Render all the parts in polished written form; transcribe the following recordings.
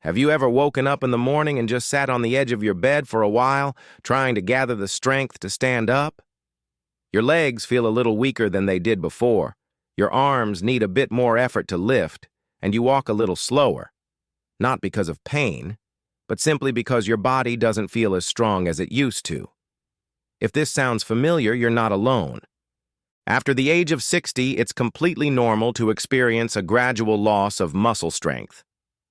Have you ever woken up in the morning and just sat on the edge of your bed for a while, trying to gather the strength to stand up? Your legs feel a little weaker than they did before, your arms need a bit more effort to lift, and you walk a little slower. Not because of pain, but simply because your body doesn't feel as strong as it used to. If this sounds familiar, you're not alone. After the age of 60, it's completely normal to experience a gradual loss of muscle strength.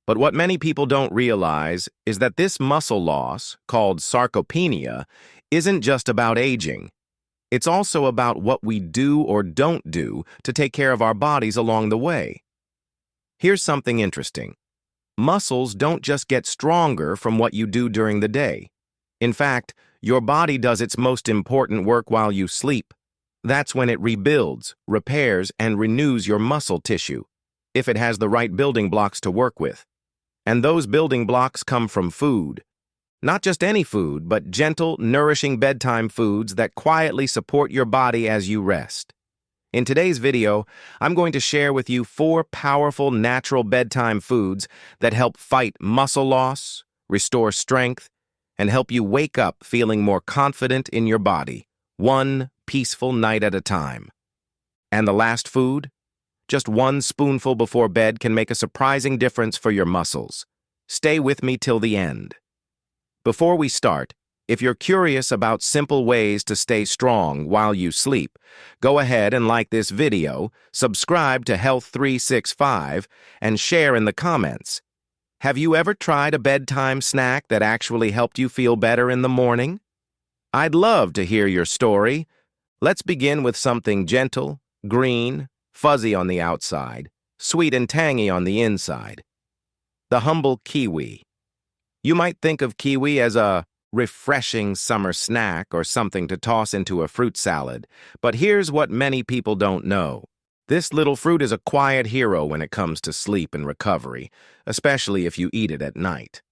But what many people don't realize is that this muscle loss, called sarcopenia, isn't just about aging. It's also about what we do or don't do to take care of our bodies along the way. Here's something interesting. Muscles don't just get stronger from what you do during the day. In fact, your body does its most important work while you sleep. That's when it rebuilds, repairs, and renews your muscle tissue, if it has the right building blocks to work with. And those building blocks come from food. Not just any food, but gentle, nourishing bedtime foods that quietly support your body as you rest. In today's video, I'm going to share with you 4 powerful natural bedtime foods that help fight muscle loss, restore strength, and help you wake up feeling more confident in your body, one peaceful night at a time. And the last food? Just 1 spoonful before bed can make a surprising difference for your muscles. Stay with me till the end. Before we start, if you're curious about simple ways to stay strong while you sleep, go ahead and like this video, subscribe to Health 365, and share in the comments. Have you ever tried a bedtime snack that actually helped you feel better in the morning? I'd love to hear your story. Let's begin with something gentle, green, fuzzy on the outside, sweet and tangy on the inside. The humble kiwi. You might think of kiwi as a refreshing summer snack or something to toss into a fruit salad, but here's what many people don't know. This little fruit is a quiet hero when it comes to sleep and recovery, especially if you eat it at night.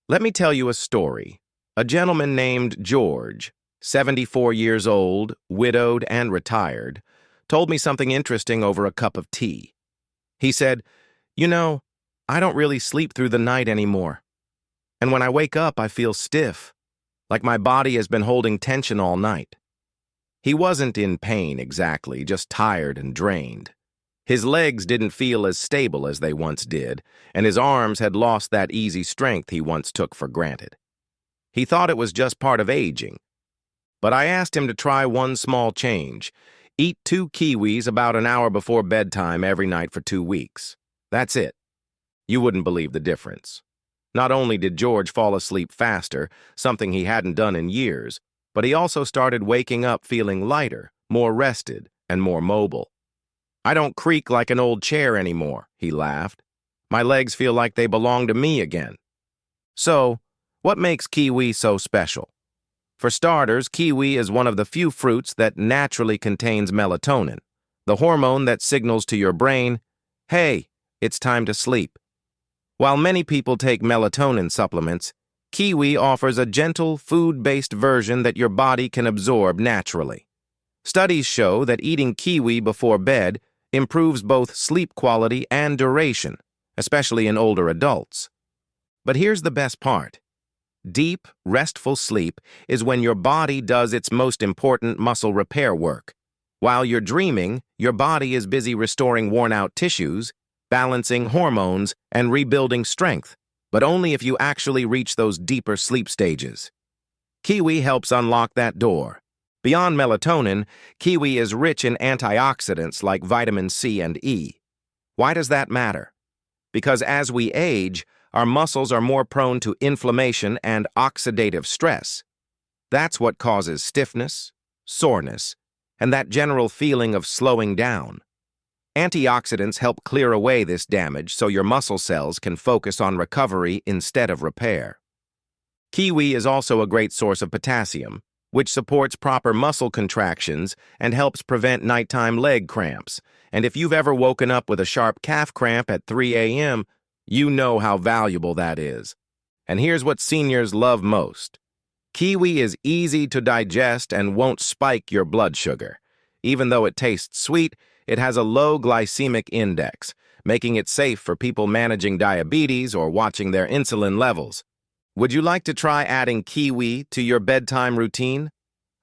Let me tell you a story. A gentleman named George, 74 years old, widowed and retired, told me something interesting over a cup of tea. He said, I don't really sleep through the night anymore. And when I wake up, I feel stiff, like my body has been holding tension all night. He wasn't in pain exactly, just tired and drained. His legs didn't feel as stable as they once did, and his arms had lost that easy strength he once took for granted. He thought it was just part of aging. But I asked him to try one small change. Eat 2 kiwis about an hour before bedtime every night for 2 weeks. That's it. You wouldn't believe the difference. Not only did George fall asleep faster, something he hadn't done in years, but he also started waking up feeling lighter, more rested, and more mobile. I don't creak like an old chair anymore, he laughed. My legs feel like they belong to me again. So, what makes kiwi so special? For starters, kiwi is one of the few fruits that naturally contains melatonin, the hormone that signals to your brain, hey, it's time to sleep. While many people take melatonin supplements, kiwi offers a gentle, food-based version that your body can absorb naturally. Studies show that eating kiwi before bed improves both sleep quality and duration, especially in older adults. But here's the best part. Deep, restful sleep is when your body does its most important muscle repair work. While you're dreaming, your body is busy restoring worn-out tissues, balancing hormones, and rebuilding strength, but only if you actually reach those deeper sleep stages. Kiwi helps unlock that door. Beyond melatonin, kiwi is rich in antioxidants like vitamin C and E. Why does that matter? Because as we age, our muscles are more prone to inflammation and oxidative stress. That's what causes stiffness, soreness, and that general feeling of slowing down. Antioxidants help clear away this damage so your muscle cells can focus on recovery instead of repair. Kiwi is also a great source of potassium, which supports proper muscle contractions and helps prevent nighttime leg cramps. And if you've ever woken up with a sharp calf cramp at 3 a.m., you know how valuable that is. And here's what seniors love most. Kiwi is easy to digest and won't spike your blood sugar. Even though it tastes sweet, it has a low glycemic index, making it safe for people managing diabetes or watching their insulin levels. Would you like to try adding kiwi to your bedtime routine?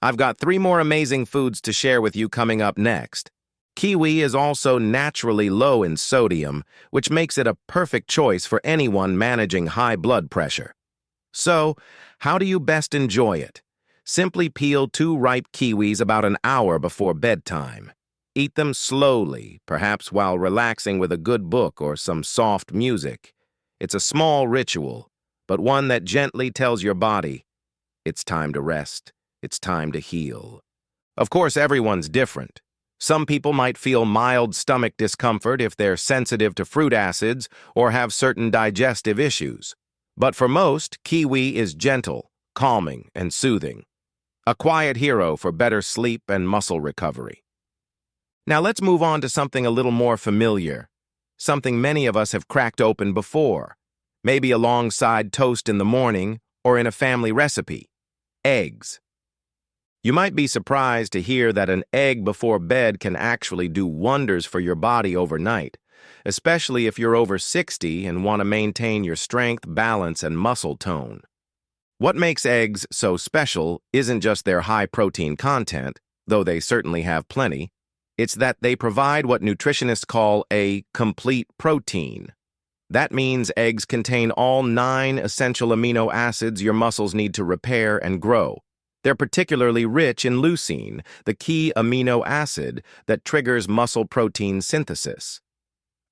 I've got 3 more amazing foods to share with you coming up next. Kiwi is also naturally low in sodium, which makes it a perfect choice for anyone managing high blood pressure. So, how do you best enjoy it? Simply peel 2 ripe kiwis about an hour before bedtime. Eat them slowly, perhaps while relaxing with a good book or some soft music. It's a small ritual, but one that gently tells your body, it's time to rest, it's time to heal. Of course, everyone's different. Some people might feel mild stomach discomfort if they're sensitive to fruit acids or have certain digestive issues. But for most, kiwi is gentle, calming, and soothing. A quiet hero for better sleep and muscle recovery. Now let's move on to something a little more familiar, something many of us have cracked open before, maybe alongside toast in the morning or in a family recipe: eggs. You might be surprised to hear that an egg before bed can actually do wonders for your body overnight, especially if you're over 60 and want to maintain your strength, balance, and muscle tone. What makes eggs so special isn't just their high protein content, though they certainly have plenty. It's that they provide what nutritionists call a complete protein. That means eggs contain all 9 essential amino acids your muscles need to repair and grow. They're particularly rich in leucine, the key amino acid that triggers muscle protein synthesis.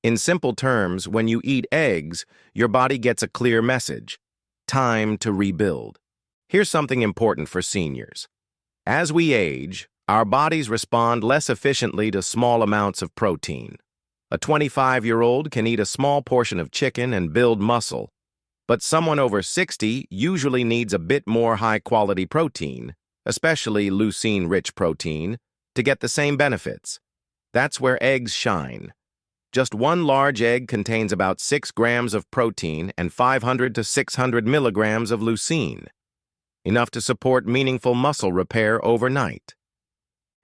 In simple terms, when you eat eggs, your body gets a clear message: time to rebuild. Here's something important for seniors. As we age, our bodies respond less efficiently to small amounts of protein. A 25-year-old can eat a small portion of chicken and build muscle, but someone over 60 usually needs a bit more high-quality protein, especially leucine-rich protein, to get the same benefits. That's where eggs shine. Just 1 large egg contains about 6 grams of protein and 500 to 600 milligrams of leucine, enough to support meaningful muscle repair overnight.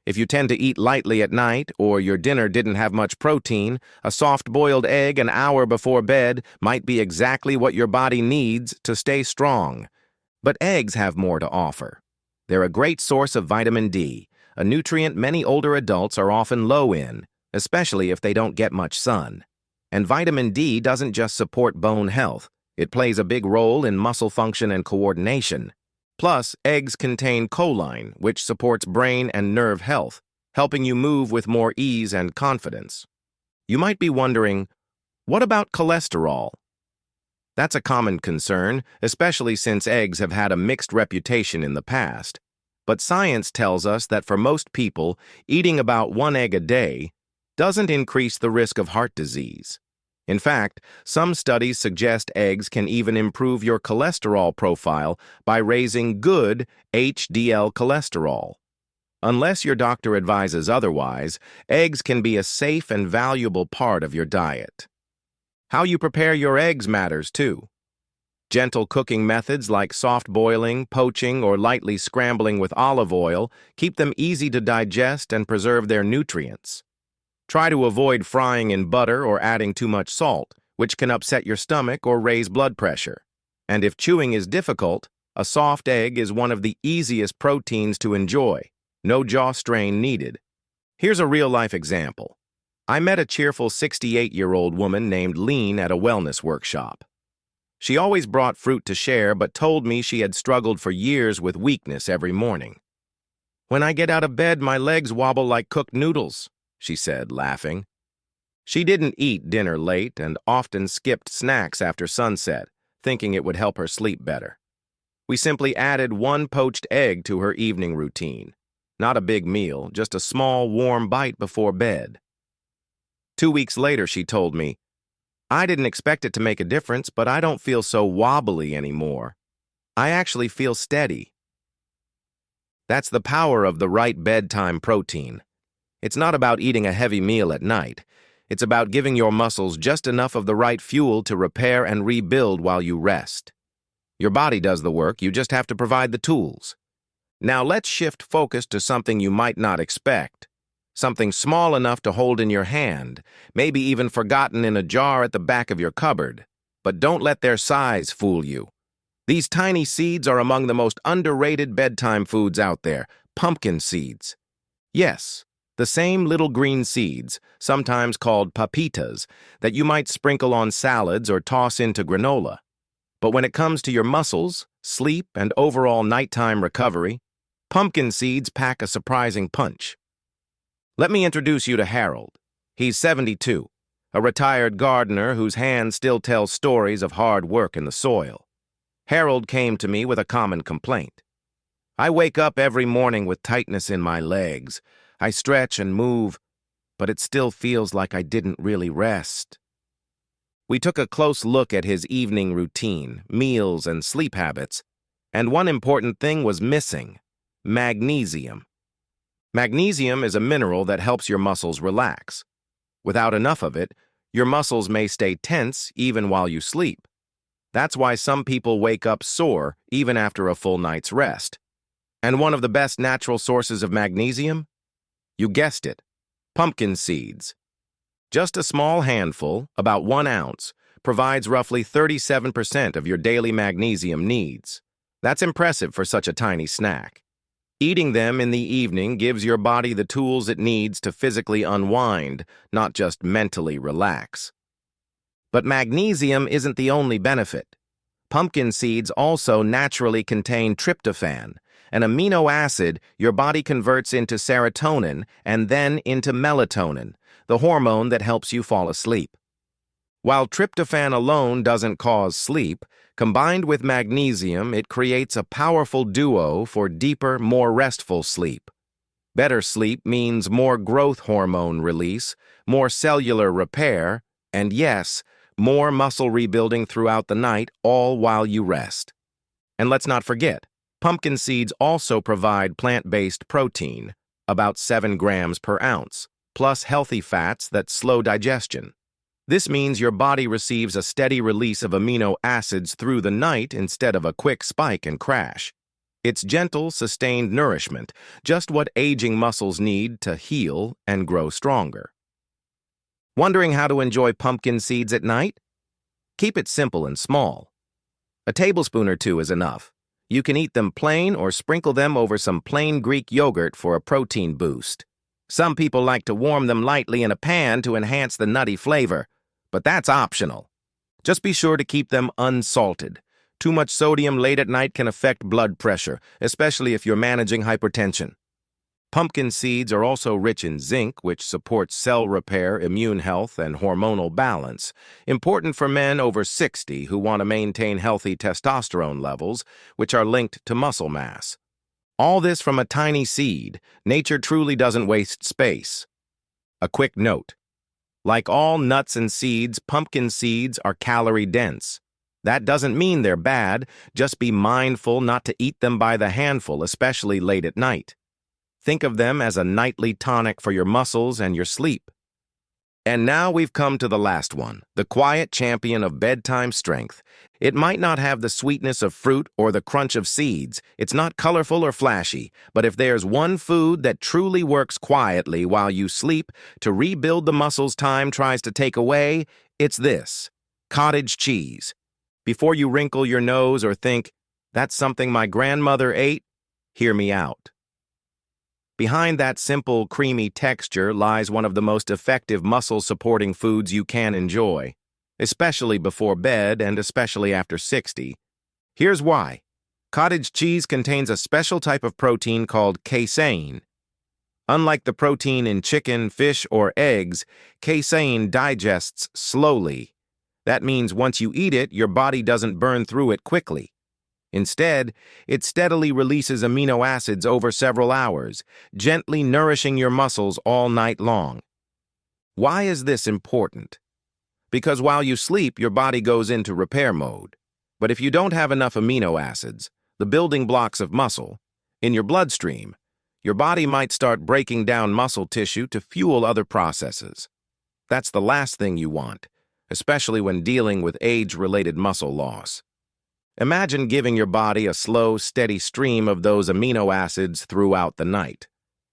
If you tend to eat lightly at night or your dinner didn't have much protein, a soft-boiled egg an hour before bed might be exactly what your body needs to stay strong. But eggs have more to offer. They're a great source of vitamin D, a nutrient many older adults are often low in, especially if they don't get much sun. And vitamin D doesn't just support bone health. It plays a big role in muscle function and coordination. Plus, eggs contain choline, which supports brain and nerve health, helping you move with more ease and confidence. You might be wondering, what about cholesterol? That's a common concern, especially since eggs have had a mixed reputation in the past. But science tells us that for most people, eating about 1 egg a day doesn't increase the risk of heart disease. In fact, some studies suggest eggs can even improve your cholesterol profile by raising good HDL cholesterol. Unless your doctor advises otherwise, eggs can be a safe and valuable part of your diet. How you prepare your eggs matters too. Gentle cooking methods like soft boiling, poaching, or lightly scrambling with olive oil keep them easy to digest and preserve their nutrients. Try to avoid frying in butter or adding too much salt, which can upset your stomach or raise blood pressure. And if chewing is difficult, a soft egg is one of the easiest proteins to enjoy. No jaw strain needed. Here's a real-life example. I met a cheerful 68-year-old woman named Lean at a wellness workshop. She always brought fruit to share, but told me she had struggled for years with weakness every morning. "When I get out of bed, my legs wobble like cooked noodles," she said, laughing. She didn't eat dinner late and often skipped snacks after sunset, thinking it would help her sleep better. We simply added 1 poached egg to her evening routine. Not a big meal, just a small, warm bite before bed. 2 weeks later, she told me, "I didn't expect it to make a difference, but I don't feel so wobbly anymore. I actually feel steady." That's the power of the right bedtime protein. It's not about eating a heavy meal at night. It's about giving your muscles just enough of the right fuel to repair and rebuild while you rest. Your body does the work, you just have to provide the tools. Now let's shift focus to something you might not expect: something small enough to hold in your hand, maybe even forgotten in a jar at the back of your cupboard. But don't let their size fool you. These tiny seeds are among the most underrated bedtime foods out there, pumpkin seeds. Yes, the same little green seeds, sometimes called papitas, that you might sprinkle on salads or toss into granola. But when it comes to your muscles, sleep, and overall nighttime recovery, pumpkin seeds pack a surprising punch. Let me introduce you to Harold. He's 72, a retired gardener whose hands still tell stories of hard work in the soil. Harold came to me with a common complaint. I wake up every morning with tightness in my legs. I stretch and move, but it still feels like I didn't really rest. We took a close look at his evening routine, meals, and sleep habits, and one important thing was missing: magnesium. Magnesium is a mineral that helps your muscles relax. Without enough of it, your muscles may stay tense even while you sleep. That's why some people wake up sore even after a full night's rest. And one of the best natural sources of magnesium? You guessed it, pumpkin seeds. Just a small handful, about 1 ounce, provides roughly 37% of your daily magnesium needs. That's impressive for such a tiny snack. Eating them in the evening gives your body the tools it needs to physically unwind, not just mentally relax. But magnesium isn't the only benefit. Pumpkin seeds also naturally contain tryptophan, an amino acid your body converts into serotonin and then into melatonin, the hormone that helps you fall asleep. While tryptophan alone doesn't cause sleep, combined with magnesium, it creates a powerful duo for deeper, more restful sleep. Better sleep means more growth hormone release, more cellular repair, and yes, more muscle rebuilding throughout the night, all while you rest. And let's not forget, pumpkin seeds also provide plant-based protein, about 7 grams per ounce, plus healthy fats that slow digestion. This means your body receives a steady release of amino acids through the night instead of a quick spike and crash. It's gentle, sustained nourishment, just what aging muscles need to heal and grow stronger. Wondering how to enjoy pumpkin seeds at night? Keep it simple and small. A tablespoon or 2 is enough. You can eat them plain or sprinkle them over some plain Greek yogurt for a protein boost. Some people like to warm them lightly in a pan to enhance the nutty flavor, but that's optional. Just be sure to keep them unsalted. Too much sodium late at night can affect blood pressure, especially if you're managing hypertension. Pumpkin seeds are also rich in zinc, which supports cell repair, immune health, and hormonal balance, important for men over 60 who want to maintain healthy testosterone levels, which are linked to muscle mass. All this from a tiny seed. Nature truly doesn't waste space. A quick note. Like all nuts and seeds, pumpkin seeds are calorie-dense. That doesn't mean they're bad, just be mindful not to eat them by the handful, especially late at night. Think of them as a nightly tonic for your muscles and your sleep. And now we've come to the last one, the quiet champion of bedtime strength. It might not have the sweetness of fruit or the crunch of seeds. It's not colorful or flashy, but if there's one food that truly works quietly while you sleep to rebuild the muscles time tries to take away, it's this: cottage cheese. Before you wrinkle your nose or think, "That's something my grandmother ate," hear me out. Behind that simple, creamy texture lies one of the most effective muscle-supporting foods you can enjoy, especially before bed and especially after 60. Here's why. Cottage cheese contains a special type of protein called casein. Unlike the protein in chicken, fish, or eggs, casein digests slowly. That means once you eat it, your body doesn't burn through it quickly. Instead, it steadily releases amino acids over several hours, gently nourishing your muscles all night long. Why is this important? Because while you sleep, your body goes into repair mode. But if you don't have enough amino acids, the building blocks of muscle, in your bloodstream, your body might start breaking down muscle tissue to fuel other processes. That's the last thing you want, especially when dealing with age-related muscle loss. Imagine giving your body a slow, steady stream of those amino acids throughout the night.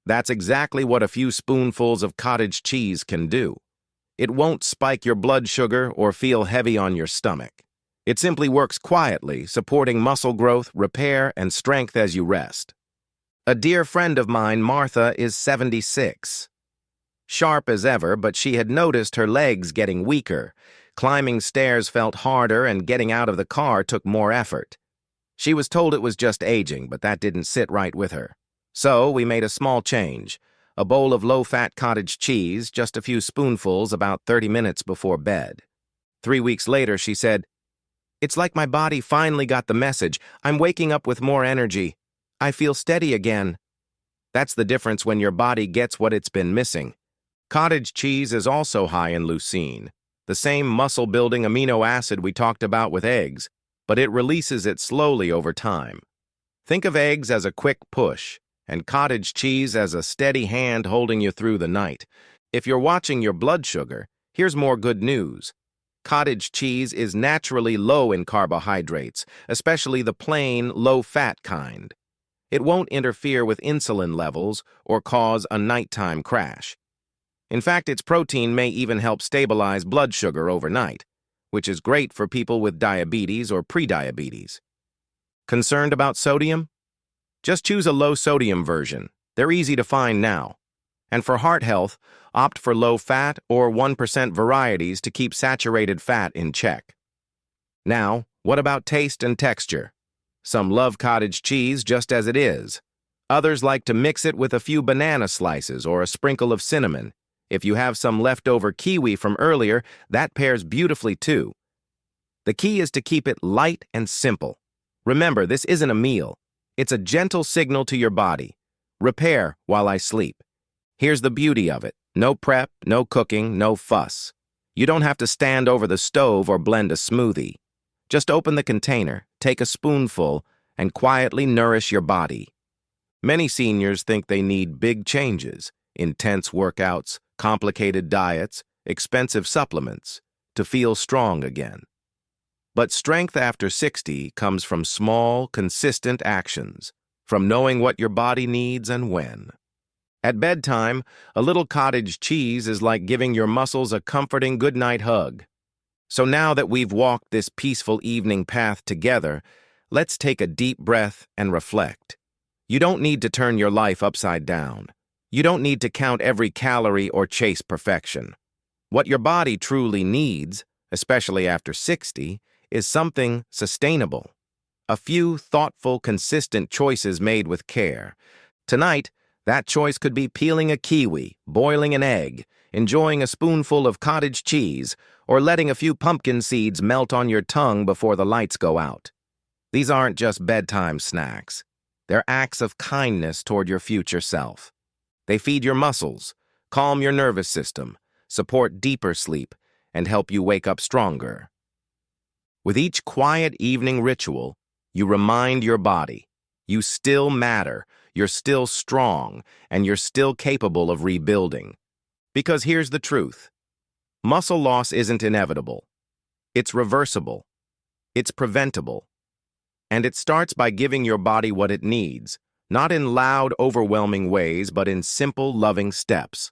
That's exactly what a few spoonfuls of cottage cheese can do. It won't spike your blood sugar or feel heavy on your stomach. It simply works quietly, supporting muscle growth, repair, and strength as you rest. A dear friend of mine, Martha, is 76. Sharp as ever, but she had noticed her legs getting weaker. Climbing stairs felt harder, and getting out of the car took more effort. She was told it was just aging, but that didn't sit right with her. So we made a small change. A bowl of low-fat cottage cheese, just a few spoonfuls about 30 minutes before bed. 3 weeks later, she said, "It's like my body finally got the message. I'm waking up with more energy. I feel steady again." That's the difference when your body gets what it's been missing. Cottage cheese is also high in leucine, the same muscle-building amino acid we talked about with eggs, but it releases it slowly over time. Think of eggs as a quick push, and cottage cheese as a steady hand holding you through the night. If you're watching your blood sugar, here's more good news. Cottage cheese is naturally low in carbohydrates, especially the plain, low-fat kind. It won't interfere with insulin levels or cause a nighttime crash. In fact, its protein may even help stabilize blood sugar overnight, which is great for people with diabetes or prediabetes. Concerned about sodium? Just choose a low-sodium version. They're easy to find now. And for heart health, opt for low-fat or 1% varieties to keep saturated fat in check. Now, what about taste and texture? Some love cottage cheese just as it is. Others like to mix it with a few banana slices or a sprinkle of cinnamon. If you have some leftover kiwi from earlier, that pairs beautifully too. The key is to keep it light and simple. Remember, this isn't a meal. It's a gentle signal to your body. Repair while I sleep. Here's the beauty of it. No prep, no cooking, no fuss. You don't have to stand over the stove or blend a smoothie. Just open the container, take a spoonful, and quietly nourish your body. Many seniors think they need big changes, intense workouts, complicated diets, expensive supplements, to feel strong again. But strength after 60 comes from small, consistent actions, from knowing what your body needs and when. At bedtime, a little cottage cheese is like giving your muscles a comforting goodnight hug. So now that we've walked this peaceful evening path together, let's take a deep breath and reflect. You don't need to turn your life upside down. You don't need to count every calorie or chase perfection. What your body truly needs, especially after 60, is something sustainable. A few thoughtful, consistent choices made with care. Tonight, that choice could be peeling a kiwi, boiling an egg, enjoying a spoonful of cottage cheese, or letting a few pumpkin seeds melt on your tongue before the lights go out. These aren't just bedtime snacks. They're acts of kindness toward your future self. They feed your muscles, calm your nervous system, support deeper sleep, and help you wake up stronger. With each quiet evening ritual, you remind your body, you still matter, you're still strong, and you're still capable of rebuilding. Because here's the truth. Muscle loss isn't inevitable. It's reversible. It's preventable. And it starts by giving your body what it needs, not in loud, overwhelming ways, but in simple, loving steps.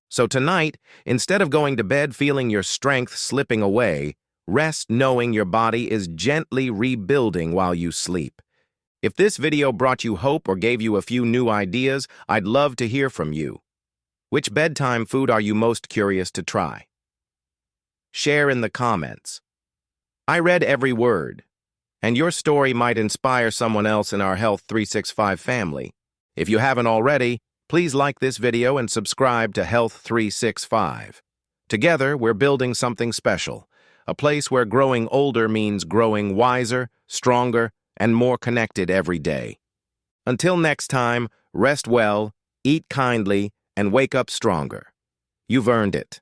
So tonight, instead of going to bed feeling your strength slipping away, rest knowing your body is gently rebuilding while you sleep. If this video brought you hope or gave you a few new ideas, I'd love to hear from you. Which bedtime food are you most curious to try? Share in the comments. I read every word, and your story might inspire someone else in our Health 365 family. If you haven't already, please like this video and subscribe to Health 365. Together, we're building something special, a place where growing older means growing wiser, stronger, and more connected every day. Until next time, rest well, eat kindly, and wake up stronger. You've earned it.